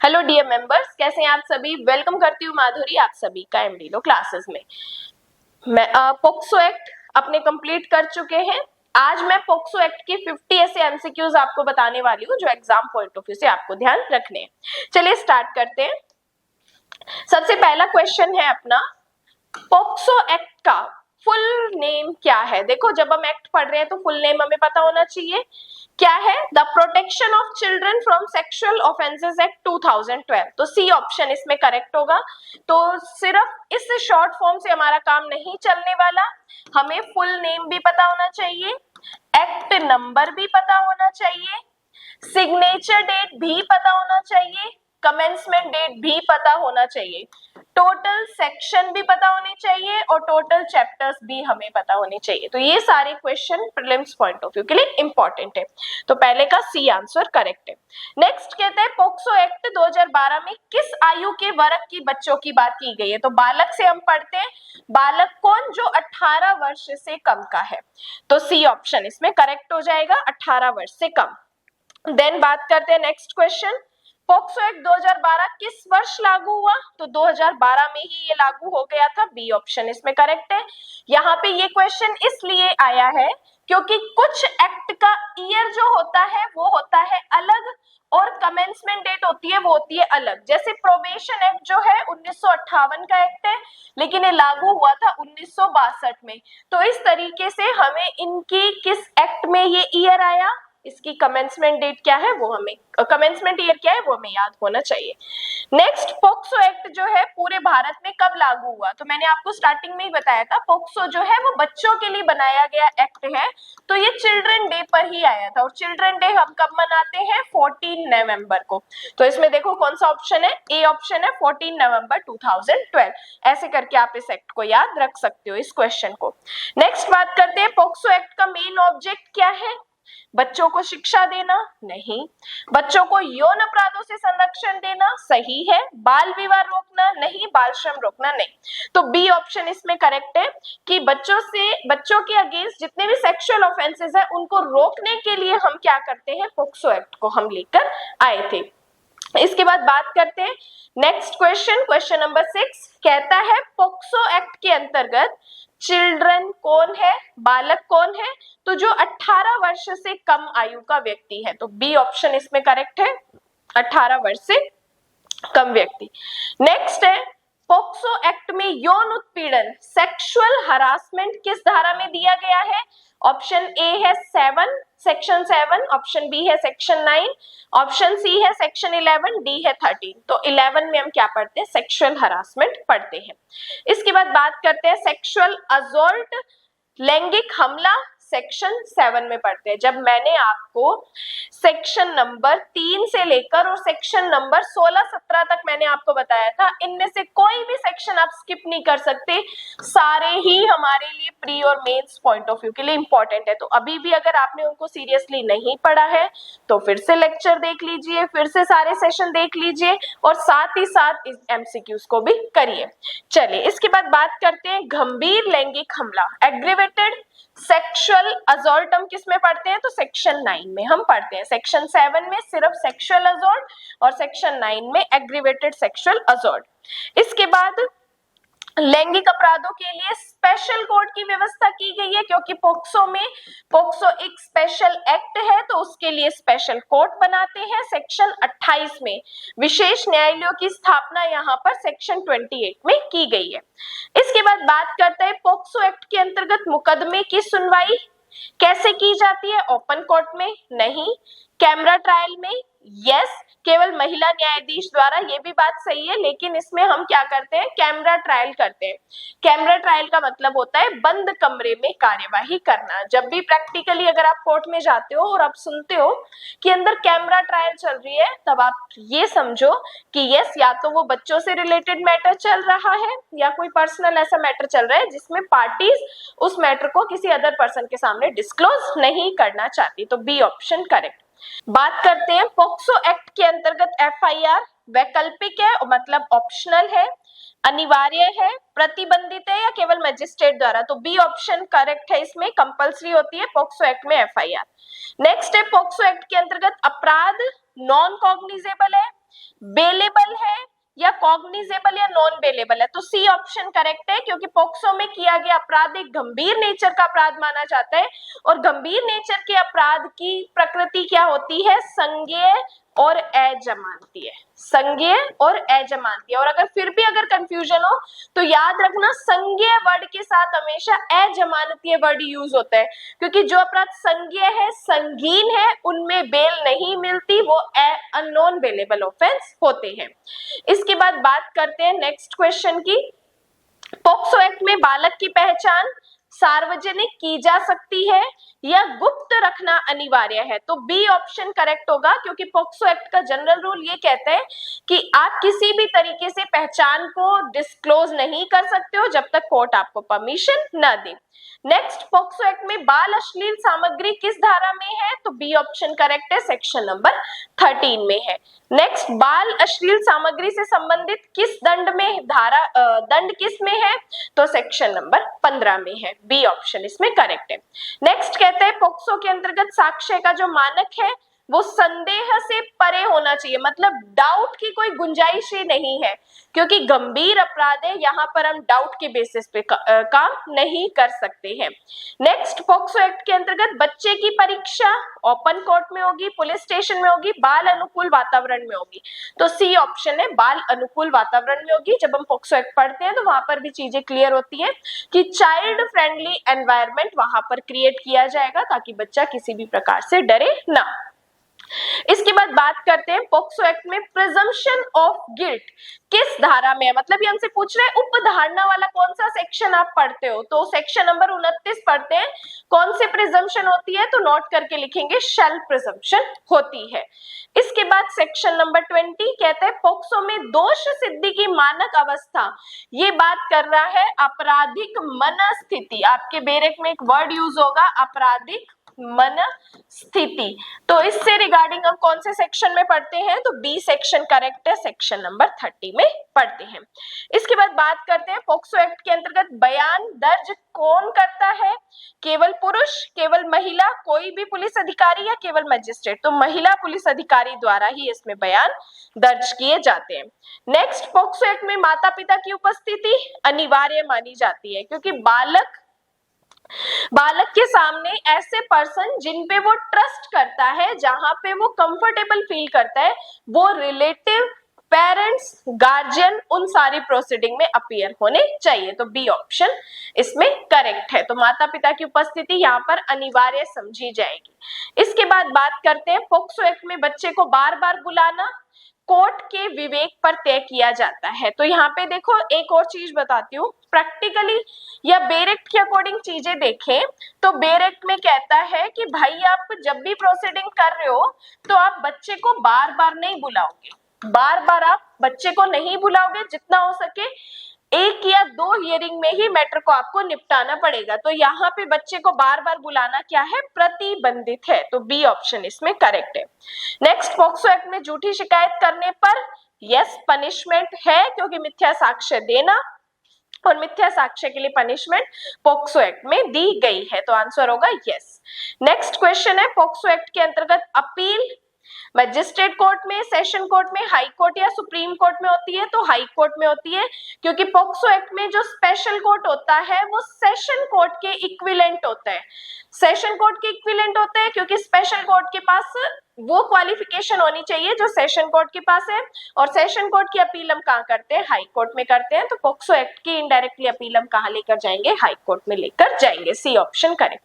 Hello dear members, कैसे हैं आप सभी। वेलकम करती हूँ माधुरी आप सभी का एमडी लो क्लासेस में। मैं पोक्सो एक्ट अपने कंप्लीट कर चुके हैं। आज मैं पोक्सो एक्ट की 50 ऐसे एमसीक्यूज आपको बताने वाली हूँ जो एग्जाम पॉइंट ऑफ व्यू से आपको ध्यान रखने हैं। चलिए स्टार्ट करते हैं। सबसे पहला क्वेश्चन है अपना, पोक्सो एक्ट का फुल नेम क्या है। देखो, जब हम एक्ट पढ़ रहे हैं तो फुल नेम हमें पता होना चाहिए। क्या है? The protection of children from sexual offences act 2012। तो सी ऑप्शन इसमें करेक्ट होगा। तो सिर्फ इस शॉर्ट फॉर्म से हमारा काम नहीं चलने वाला, हमें फुल नेम भी पता होना चाहिए, एक्ट नंबर भी पता होना चाहिए, सिग्नेचर डेट भी पता होना चाहिए, कमेंसमेंट डेट भी पता होना चाहिए, टोटल सेक्शन भी पता होने चाहिए और टोटल चैप्टर्स भी हमें पता होने चाहिए। तो ये सारे question prelims point of view के लिए इंपॉर्टेंट है। तो पहले का सी आंसर करेक्ट है। नेक्स्ट कहते हैं, पोक्सो एक्ट 2012 में किस आयु के वर्ग की बच्चों की बात की गई है। तो बालक से हम पढ़ते हैं, बालक कौन? जो 18 वर्ष से कम का है। तो सी ऑप्शन इसमें करेक्ट हो जाएगा, 18 वर्ष से कम। देन बात करते हैं नेक्स्ट क्वेश्चन, पोक्सो एक्ट 2012 किस वर्ष लागू हुआ। तो 2012 में ही ये लागू हो गया था। बी ऑप्शन इसमें करेक्ट है। यहाँ पे ये क्वेश्चन इसलिए आया है क्योंकि कुछ एक्ट का ईयर जो होता है वो होता है अलग और कमेंसमेंट डेट होती है वो होती है अलग। जैसे प्रोबेशन एक्ट जो है 1958 का एक्ट है, लेकिन ये लागू हुआ था 1962 में। तो इस तरीके से हमें इनकी किस एक्ट में ये ईयर आया, इसकी कमेंसमेंट डेट क्या है वो हमें, कमेंसमेंट ईयर क्या है वो हमें याद होना चाहिए। नेक्स्ट, पोक्सो एक्ट जो है पूरे भारत में कब लागू हुआ। तो मैंने आपको स्टार्टिंग में ही बताया था, पोक्सो जो है वो बच्चों के लिए बनाया गया एक्ट है। तो ये चिल्ड्रन डे पर ही आया था और चिल्ड्रन डे हम कब मनाते हैं? 14 नवंबर को। तो इसमें देखो कौन सा ऑप्शन है, ए ऑप्शन है, 14 नवंबर 2012। ऐसे करके आप इस एक्ट को याद रख सकते हो, इस क्वेश्चन को। नेक्स्ट बात करते हैं, पोक्सो एक्ट का मेन ऑब्जेक्ट क्या है। बच्चों को शिक्षा देना? नहीं। बच्चों को यौन अपराधों से संरक्षण देना? सही है। बाल विवाह रोकना? नहीं। बाल श्रम रोकना? नहीं। तो बी ऑप्शन इसमें करेक्ट है कि बच्चों के अगेंस्ट जितने भी सेक्सुअल ऑफेंसेस है उनको रोकने के लिए हम क्या करते हैं, पोक्सो एक्ट को हम लेकर आए थे। इसके बाद बात करते हैं नेक्स्ट क्वेश्चन, क्वेश्चन नंबर 6 कहता है, पोक्सो एक्ट के अंतर्गत चिल्ड्रन कौन है, बालक कौन है। तो जो 18 वर्ष से कम आयु का व्यक्ति है। तो बी ऑप्शन इसमें करेक्ट है, 18 वर्ष से कम व्यक्ति। नेक्स्ट है, पोक्सो एक्ट में यौन उत्पीड़न, सेक्सुअल हरासमेंट किस धारा में दिया गया है। ऑप्शन ए है 7, सेक्शन 7, ऑप्शन बी है सेक्शन 9, ऑप्शन सी है सेक्शन 11, डी है 13। तो 11 में हम क्या पढ़ते हैं, सेक्सुअल हरासमेंट पढ़ते हैं। इसके बाद बात करते हैं सेक्सुअल असॉल्ट, लैंगिक हमला, सेक्शन 7 में पढ़ते हैं। जब मैंने आपको सेक्शन नंबर 3 से लेकर और सेक्शन नंबर 16-17 तक मैंने आपको बताया था, इनमें से कोई भी सेक्शन आप स्किप नहीं कर सकते, सारे ही हमारे लिए प्री और मेंस पॉइंट ऑफ व्यू के लिए इंपॉर्टेंट है। तो अभी भी अगर आपने उनको सीरियसली नहीं पढ़ा है तो फिर से लेक्चर देख लीजिए, फिर से सारे सेशन देख लीजिए और साथ ही साथ इस एमसीक्यूज को भी करिए। चलिए इसके बाद बात करते हैं गंभीर लैंगिक हमला, एग्रीवेटेड सेक्सुअल असॉल्ट हम किस में पढ़ते हैं, तो सेक्शन 9 में हम पढ़ते हैं। सेक्शन 7 में सिर्फ सेक्सुअल असॉल्ट और सेक्शन 9 में एग्रीवेटेड सेक्सुअल असॉल्ट। इसके बाद लैंगिक अपराधों के लिए स्पेशल कोर्ट की व्यवस्था की गई है, क्योंकि पोक्सो एक स्पेशल एक्ट है तो उसके लिए स्पेशल कोर्ट बनाते हैं। सेक्शन 28 में विशेष न्यायालयों की स्थापना यहाँ पर सेक्शन 28 में की गई है। इसके बाद बात करते हैं, पोक्सो एक्ट के अंतर्गत मुकदमे की सुनवाई कैसे की जाती है। ओपन कोर्ट में? नहीं। कैमरा ट्रायल में? यस। केवल महिला न्यायाधीश द्वारा, ये भी बात सही है, लेकिन इसमें हम क्या करते हैं, कैमरा ट्रायल करते हैं। कैमरा ट्रायल का मतलब होता है बंद कमरे में कार्यवाही करना। जब भी प्रैक्टिकली अगर आप कोर्ट में जाते हो और आप सुनते हो कि अंदर कैमरा ट्रायल चल रही है, तब आप ये समझो कि यस, या तो वो बच्चों से रिलेटेड मैटर चल रहा है या कोई पर्सनल ऐसा मैटर चल रहा है जिसमें पार्टीज उस मैटर को किसी अदर पर्सन के सामने डिस्क्लोज नहीं करना चाहती। तो बी ऑप्शन करेक्ट। बात करते हैं, पोक्सो एक्ट के अंतर्गत एफआईआर वैकल्पिक है, मतलब ऑप्शनल है, अनिवार्य है, प्रतिबंधित है या केवल मजिस्ट्रेट द्वारा। तो बी ऑप्शन करेक्ट है, इसमें कंपलसरी होती है पोक्सो एक्ट में एफआईआर। नेक्स्ट है, पोक्सो एक्ट के अंतर्गत अपराध नॉन कॉग्निजेबल है, बेलेबल है या कॉग्निजेबल या नॉन बेलेबल है? तो सी ऑप्शन करेक्ट है, क्योंकि पॉक्सो में किया गया अपराध एक गंभीर नेचर का अपराध माना जाता है और गंभीर नेचर के अपराध की प्रकृति क्या होती है? संज्ञेय और अजमानतीय, संज्ञेय और अजमानतीय। और अगर फिर भी अगर कंफ्यूजन हो तो याद रखना संज्ञेय वर्ड के साथ हमेशा अजमानतीय वर्ड यूज होता है, क्योंकि जो अपराध संज्ञेय है, संगीन है, उनमें बेल नहीं मिलती, वो अननोन बेलेबल ऑफेंस होते हैं। इसके बाद बात करते हैं नेक्स्ट क्वेश्चन की। पॉक्सो एक्ट में बालक की पहचान सार्वजनिक की जा सकती है या गुप्त रखना अनिवार्य है? तो बी ऑप्शन करेक्ट होगा, क्योंकि पॉक्सो एक्ट का जनरल रूल ये कहता है कि आप किसी भी तरीके से पहचान को डिस्क्लोज नहीं कर सकते हो जब तक कोर्ट आपको परमिशन न दे। नेक्स्ट, पॉक्सो एक्ट में बाल अश्लील सामग्री किस धारा में है? तो बी ऑप्शन करेक्ट है, सेक्शन नंबर 13 में है। नेक्स्ट, बाल अश्लील सामग्री से संबंधित किस दंड में दंड किस में है? तो सेक्शन नंबर 15 में है, बी ऑप्शन इसमें करेक्ट है। नेक्स्ट कहते हैं पॉक्सो के अंतर्गत साक्ष्य का जो मानक है वो संदेह से परे होना चाहिए, मतलब डाउट की कोई गुंजाइश ही नहीं है, क्योंकि गंभीर अपराध है, यहाँ पर हम डाउट के बेसिस पे काम नहीं कर सकते हैं। नेक्स्ट, पॉक्सो एक्ट के अंतर्गत बच्चे की परीक्षा ओपन कोर्ट में होगी, पुलिस स्टेशन में होगी, बाल अनुकूल वातावरण में होगी? तो सी ऑप्शन है, बाल अनुकूल वातावरण में होगी। जब हम पॉक्सो एक्ट पढ़ते हैं तो वहां पर भी चीजें क्लियर होती है कि चाइल्ड फ्रेंडली एनवायरनमेंट वहां पर क्रिएट किया जाएगा ताकि बच्चा किसी भी प्रकार से डरे ना। इसके बाद बात करते हैं पॉक्सो एक्ट में प्रिजम्पशन ऑफ गिल्ट किस धारा में है? मतलब ये हमसे पूछ रहे हैं उपधारणा वाला कौन सा सेक्शन आप पढ़ते हो? तो सेक्शन नंबर 29 पढ़ते हैं। कौन सी प्रिजम्पशन होती है? तो नोट करके लिखेंगे, शेल प्रिजम्पशन होती है। इसके बाद सेक्शन नंबर 20 कहते हैं पॉक्सो में दोष सिद्धि की मानक अवस्था, ये बात कर रहा है आपराधिक मनस्थिति। आपके बेरेक में एक वर्ड यूज होगा, आपराधिक मन स्थिति। तो इससे रिगार्डिंग हम कौन से सेक्शन में पढ़ते हैं? तो बी सेक्शन करेक्ट है, सेक्शन नंबर 30 में पढ़ते हैं। इसके बाद बात करते हैं पॉक्सो एक्ट के अंतर्गत बयान दर्ज कौन करता है? केवल पुरुष, केवल महिला, कोई भी पुलिस अधिकारी या केवल मजिस्ट्रेट? तो महिला पुलिस अधिकारी द्वारा ही इसमें बयान दर्ज किए जाते हैं। नेक्स्ट, पॉक्सो एक्ट में माता पिता की उपस्थिति अनिवार्य मानी जाती है, क्योंकि बालक के सामने ऐसे पर्सन जिन पे वो ट्रस्ट करता है, जहां पे वो कंफर्टेबल फील करता है, वो रिलेटिव, पेरेंट्स, गार्जियन, उन सारी प्रोसीडिंग में अपीयर होने चाहिए। तो बी ऑप्शन इसमें करेक्ट है। तो माता पिता की उपस्थिति यहाँ पर अनिवार्य समझी जाएगी। इसके बाद बात करते हैं पॉक्सो एक्ट में बच्चे को बार बार बुलाना कोर्ट के विवेक पर तय किया जाता है। तो यहाँ पे देखो एक और चीज बताती हूँ, प्रैक्टिकली या बेरेक्ट के अकॉर्डिंग चीजें देखें तो बेरेक्ट में कहता है कि भाई आप जब भी प्रोसीडिंग कर रहे हो तो आप बच्चे को बार बार नहीं बुलाओगे, बार बार आप बच्चे को नहीं बुलाओगे, जितना हो सके एक या दो हियरिंग में ही मैटर को आपको निपटाना पड़ेगा। तो यहाँ पे बच्चे को बार बार बुलाना क्या है? प्रतिबंधित है। तो बी ऑप्शन इसमें करेक्ट है। नेक्स्ट, पॉक्सो एक्ट में झूठी शिकायत करने पर यस पनिशमेंट है, क्योंकि मिथ्या साक्ष्य देना और मिथ्या साक्ष्य के लिए पनिशमेंट पॉक्सो एक्ट में दी गई है। तो आंसर होगा यस। नेक्स्ट क्वेश्चन है पॉक्सो एक्ट के अंतर्गत अपील मजिस्ट्रेट कोर्ट में, सेशन कोर्ट में, हाई कोर्ट या सुप्रीम कोर्ट में होती है? तो हाई कोर्ट में होती है, क्योंकि पॉक्सो एक्ट में जो स्पेशल कोर्ट होता है वो सेशन कोर्ट के इक्विवेलेंट होता है। सेशन कोर्ट के इक्विवेलेंट होता है क्योंकि स्पेशल कोर्ट के पास वो क्वालिफिकेशन होनी चाहिए जो सेशन कोर्ट के पास है, और सेशन कोर्ट की अपील हम कहाँ करते हैं? हाई कोर्ट में करते हैं। तो पॉक्सो एक्ट की इनडायरेक्टली अपील हम कहाँ लेकर जाएंगे? हाई कोर्ट में लेकर जाएंगे। C option correct.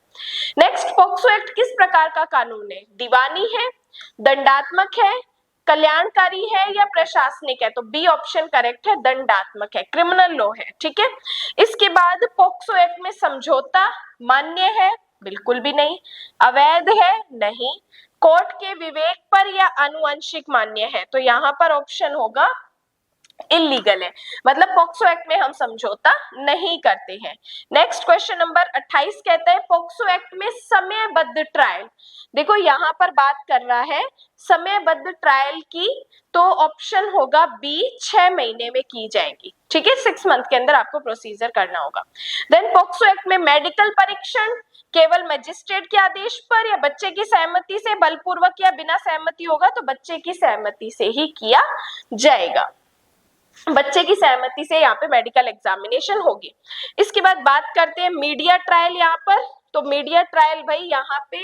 Next, POCSO act किस प्रकार का कानून है? दीवानी है, दंडात्मक है, कल्याणकारी है या प्रशासनिक है? तो बी ऑप्शन करेक्ट है, दंडात्मक है, क्रिमिनल लॉ है। ठीक है। इसके बाद पॉक्सो एक्ट में समझौता मान्य है? बिल्कुल भी नहीं। अवैध है? नहीं। कोर्ट के विवेक पर या आनुवंशिक मान्य है? तो यहाँ पर ऑप्शन होगा इलीगल है, मतलब पॉक्सो एक्ट में हम समझौता नहीं करते हैं। नेक्स्ट क्वेश्चन नंबर 28 कहता है पॉक्सो एक्ट में समयबद्ध ट्रायल। देखो यहाँ पर बात कर रहा है समयबद्ध ट्रायल की, तो ऑप्शन होगा बी, 6 महीने में की जाएगी, ठीक है, 6 मंथ के अंदर आपको प्रोसीजर करना होगा। देन पॉक्सो एक्ट में मेडिकल परीक्षण केवल मजिस्ट्रेट के आदेश पर या बच्चे की सहमति से, बलपूर्वक या बिना सहमति होगा तो बच्चे की सहमति से ही किया जाएगा, बच्चे की सहमति से यहाँ पे मेडिकल एग्जामिनेशन होगी। इसके बाद बात करते हैं मीडिया ट्रायल यहाँ पर, तो मीडिया ट्रायल भाई यहाँ पे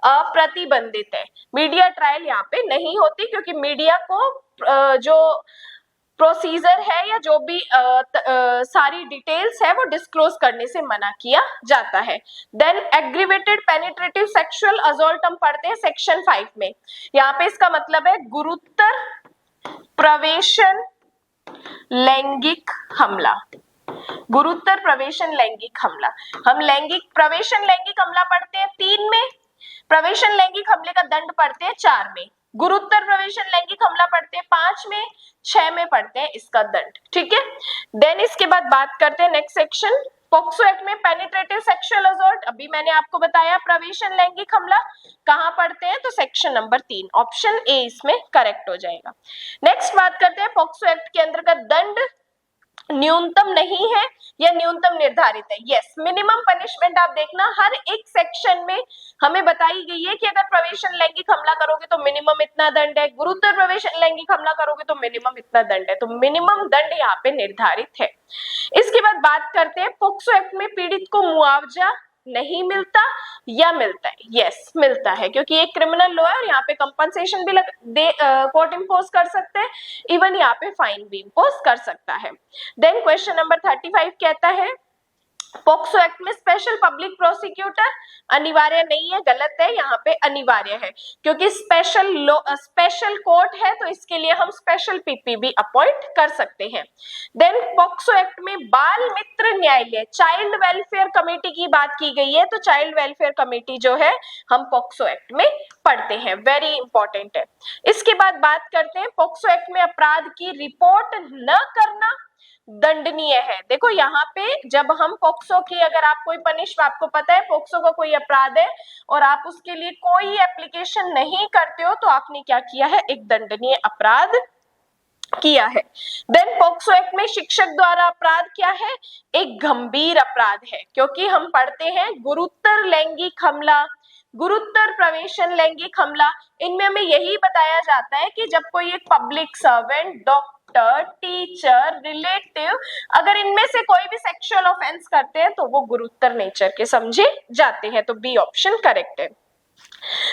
अप्रतिबंधित है, मीडिया ट्रायल यहाँ पे नहीं होती क्योंकि मीडिया को जो प्रोसीजर है या जो भी सारी डिटेल्स है वो डिस्क्लोज करने से मना किया जाता है। Then aggravated penetrative sexual assault हम पढ़ते हैं सेक्शन 5 में, यहाँ पे इसका मतलब है गुरुतर प्रवेशन लैंगिक हमला, गुरुतर प्रवेशन लैंगिक हमला। हम लैंगिक प्रवेशन लैंगिक हमला पढ़ते हैं 3 में, प्रवेशन लैंगिक हमले का दंड पढ़ते हैं 4 में, गुरुतर प्रवेशन लैंगिक हमला पढ़ते हैं 5 में, 6 में पढ़ते हैं इसका दंड, ठीक है। देन इसके बाद बात करते हैं नेक्स्ट सेक्शन पॉक्सो एक्ट में पेनिट्रेटिव सेक्सुअल असॉल्ट, अभी मैंने आपको बताया प्रवेशन लैंगिक हमला कहां पढ़ते हैं, तो सेक्शन नंबर 3, ऑप्शन ए इसमें करेक्ट हो जाएगा। नेक्स्ट बात करते हैं पॉक्सो एक्ट के अंतर्गत दंड न्यूनतम नहीं है या न्यूनतम निर्धारित है। यस, मिनिमम पनिशमेंट आप देखना हर एक सेक्शन में हमें बताई गई है कि अगर प्रवेशन लैंगिक हमला करोगे तो मिनिमम इतना दंड है, गुरुतर प्रवेशन लैंगिक हमला करोगे तो मिनिमम इतना दंड है, तो मिनिमम दंड यहाँ पे निर्धारित है। इसके बाद बात करते हैं पॉक्सो एक्ट में पीड़ित को मुआवजा नहीं मिलता या मिलता है। यस, मिलता है क्योंकि एक क्रिमिनल लॉ है और यहाँ पे कंपनसेशन भी कोर्ट इम्पोज कर सकते हैं, इवन यहाँ पे फाइन भी इम्पोज कर सकता है। देन क्वेश्चन नंबर 35 कहता है पॉक्सो एक्ट में स्पेशल पब्लिक प्रोसिक्यूटर अनिवार्य नहीं है, गलत है, यहाँ पे अनिवार्य है क्योंकि स्पेशल कोर्ट है तो इसके लिए हम स्पेशल पीपी भी अपॉइंट कर सकते हैं। देन पॉक्सो एक्ट में बाल मित्र न्यायालय चाइल्ड वेलफेयर कमेटी की बात की गई है, तो चाइल्ड वेलफेयर कमेटी जो है हम पॉक्सो एक्ट में पढ़ते हैं, वेरी इंपॉर्टेंट है। इसके बाद बात करते हैं पॉक्सो एक्ट में अपराध की रिपोर्ट न करना दंडनीय है। देखो यहाँ पे जब हम पॉक्सो की अगर आप कोई आपको पता है पॉक्सो का कोई अपराध है और आप उसके लिए कोई एप्लीकेशन नहीं करते हो तो आपने क्या किया है, एक दंडनीय अपराध किया है। देन पॉक्सो एक्ट में शिक्षक द्वारा अपराध क्या है, एक गंभीर अपराध है क्योंकि हम पढ़ते हैं गुरुतर लैंगिक हमला, गुरुतर प्रवेशन लैंगिक हमला, इनमें हमें यही बताया जाता है कि जब कोई एक public servant, doctor, teacher, relative अगर इनमें से कोई भी सेक्सुअल ऑफेंस करते हैं तो वो गुरुतर नेचर के समझे जाते हैं, तो बी ऑप्शन करेक्ट है।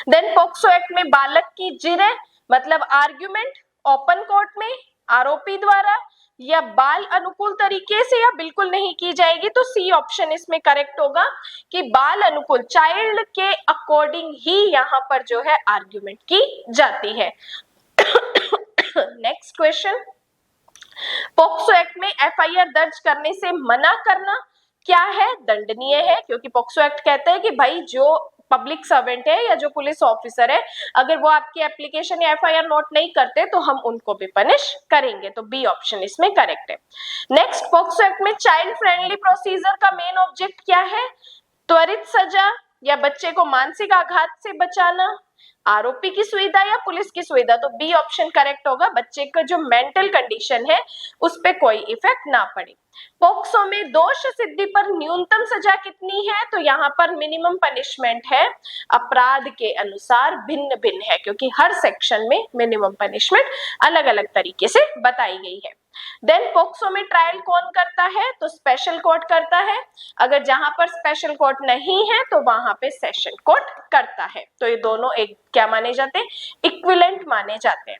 देन पॉक्सो एक्ट में बालक की जिरह मतलब आर्ग्यूमेंट ओपन कोर्ट में आरोपी द्वारा या बाल अनुकूल तरीके से या बिल्कुल नहीं की जाएगी, तो सी ऑप्शन इसमें करेक्ट होगा कि बाल अनुकूल चाइल्ड के अकॉर्डिंग ही यहाँ पर जो है आर्ग्यूमेंट की जाती है। नेक्स्ट क्वेश्चन पॉक्सो एक्ट में एफआईआर दर्ज करने से मना करना क्या है, दंडनीय है क्योंकि पॉक्सो एक्ट कहता है कि भाई जो पब्लिक सर्वेंट है या जो पुलिस ऑफिसर है अगर वो आपकी एप्लीकेशन या एफआईआर नोट नहीं करते तो हम उनको भी पनिश करेंगे, तो बी ऑप्शन इसमें करेक्ट है। नेक्स्ट पॉक्सो एक्ट में चाइल्ड फ्रेंडली प्रोसीजर का मेन ऑब्जेक्ट क्या है, त्वरित सजा या बच्चे को मानसिक आघात से बचाना, आरोपी की सुविधा या पुलिस की सुविधा, तो बी ऑप्शन करेक्ट होगा, बच्चे का जो मेंटल कंडीशन है उस पे कोई इफेक्ट ना पड़े। पॉक्सो में दोष सिद्धि पर न्यूनतम सजा कितनी है, तो यहाँ पर मिनिमम पनिशमेंट है अपराध के अनुसार भिन्न भिन्न है क्योंकि हर सेक्शन में मिनिमम पनिशमेंट अलग अलग तरीके से बताई गई है। देन पॉक्सो में ट्रायल कौन करता है, तो स्पेशल कोर्ट करता है, अगर जहां पर स्पेशल कोर्ट नहीं है तो वहां पे सेशन कोर्ट करता है, तो ये दोनों एक क्या माने जाते हैं, इक्विवेलेंट माने जाते हैं।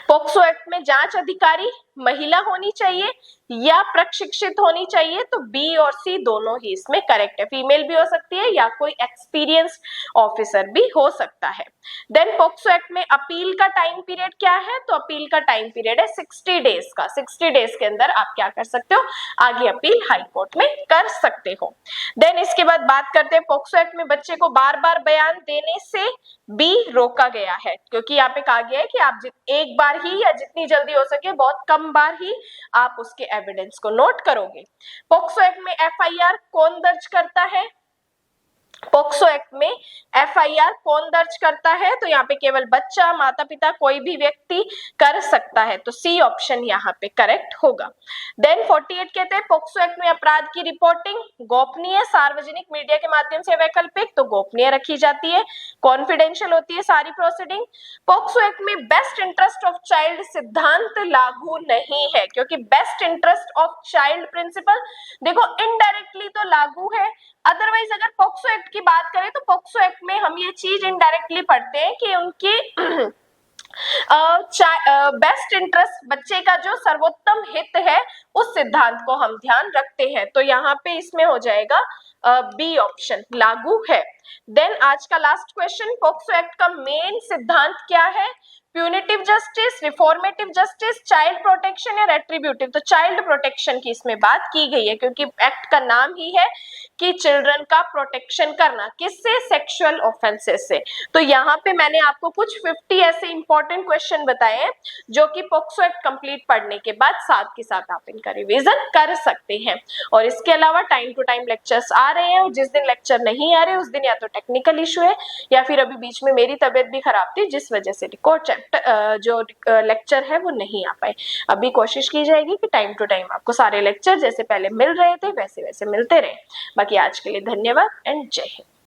पॉक्सो एक्ट में जांच अधिकारी महिला होनी चाहिए या प्रशिक्षित होनी चाहिए, तो बी और सी दोनों ही इसमें करेक्ट है, फीमेल भी हो सकती है या कोई एक्सपीरियंस ऑफिसर भी हो सकता है। देन पॉक्सो एक्ट में अपील का टाइम पीरियड क्या है, तो अपील का टाइम पीरियड है 60 डेज का, 60 डेज के अंदर आप क्या कर सकते हो, आगे अपील हाई कोर्ट में कर सकते हो। देन इसके बाद बात करते हैं पॉक्सो एक्ट में बच्चे को बार बार बयान देने से भी रोका गया है क्योंकि यहाँ पे कहा गया है कि आप एक बार ही या जितनी जल्दी हो सके बहुत कम प्रथम बार ही आप उसके एविडेंस को नोट करोगे। पॉक्सो एक्ट में एफआईआर कौन दर्ज करता है? पॉक्सो एक्ट में एफआईआर कौन दर्ज करता है? तो यहाँ पे केवल बच्चा, माता पिता, कोई भी व्यक्ति कर सकता है, तो सी ऑप्शन यहाँ पे करेक्ट होगा। देन 48 कहते हैं पॉक्सो एक्ट में अपराध की रिपोर्टिंग गोपनीय, सार्वजनिक मीडिया के माध्यम से वैकल्पिक, तो गोपनीय रखी जाती है, कॉन्फिडेंशियल होती है सारी प्रोसीडिंग। पॉक्सो एक्ट में बेस्ट इंटरेस्ट ऑफ चाइल्ड सिद्धांत लागू नहीं है, क्योंकि best interest of child principle देखो इनडायरेक्टली तो लागू है, अदरवाइज अगर पॉक्सो एक्ट की बात करें तो पॉक्सो एक्ट में हम ये चीज इनडायरेक्टली पढ़ते हैं कि उनकी बेस्ट इंटरेस्ट, बच्चे का जो सर्वोत्तम हित है, उस सिद्धांत को हम ध्यान रखते हैं, तो यहाँ पे इसमें हो जाएगा बी ऑप्शन लागू है। देन आज का लास्ट क्वेश्चन, पॉक्सो एक्ट का मेन सिद्धांत क्या है? Punitive justice, reformative justice, child protection या रेट्रीब्यूटिव? तो चाइल्ड प्रोटेक्शन की इसमें बात की गई है, क्योंकि एक्ट का नाम ही है कि चिल्ड्रन का प्रोटेक्शन करना, किससे? सेक्सुअल ऑफेंसेस से। तो यहाँ पे मैंने आपको कुछ 50 ऐसे इंपॉर्टेंट क्वेश्चन बताए हैं जो कि पॉक्सो एक्ट कंप्लीट पढ़ने के बाद साथ के साथ आप इनका रिवीजन कर सकते हैं। और इसके अलावा टाइम टू टाइम लेक्चर्स आ रहे हैं, और जिस दिन लेक्चर नहीं आ रहे उस दिन या तो टेक्निकल इशू है या फिर अभी बीच में मेरी तबीयत भी खराब थी, जिस वजह से रिकॉर्ड जो लेक्चर है वो नहीं आ पाए। अभी कोशिश की जाएगी कि टाइम टू टाइम आपको सारे लेक्चर जैसे पहले मिल रहे थे वैसे वैसे मिलते रहे। बाकी आज के लिए धन्यवाद एंड जय हिंद।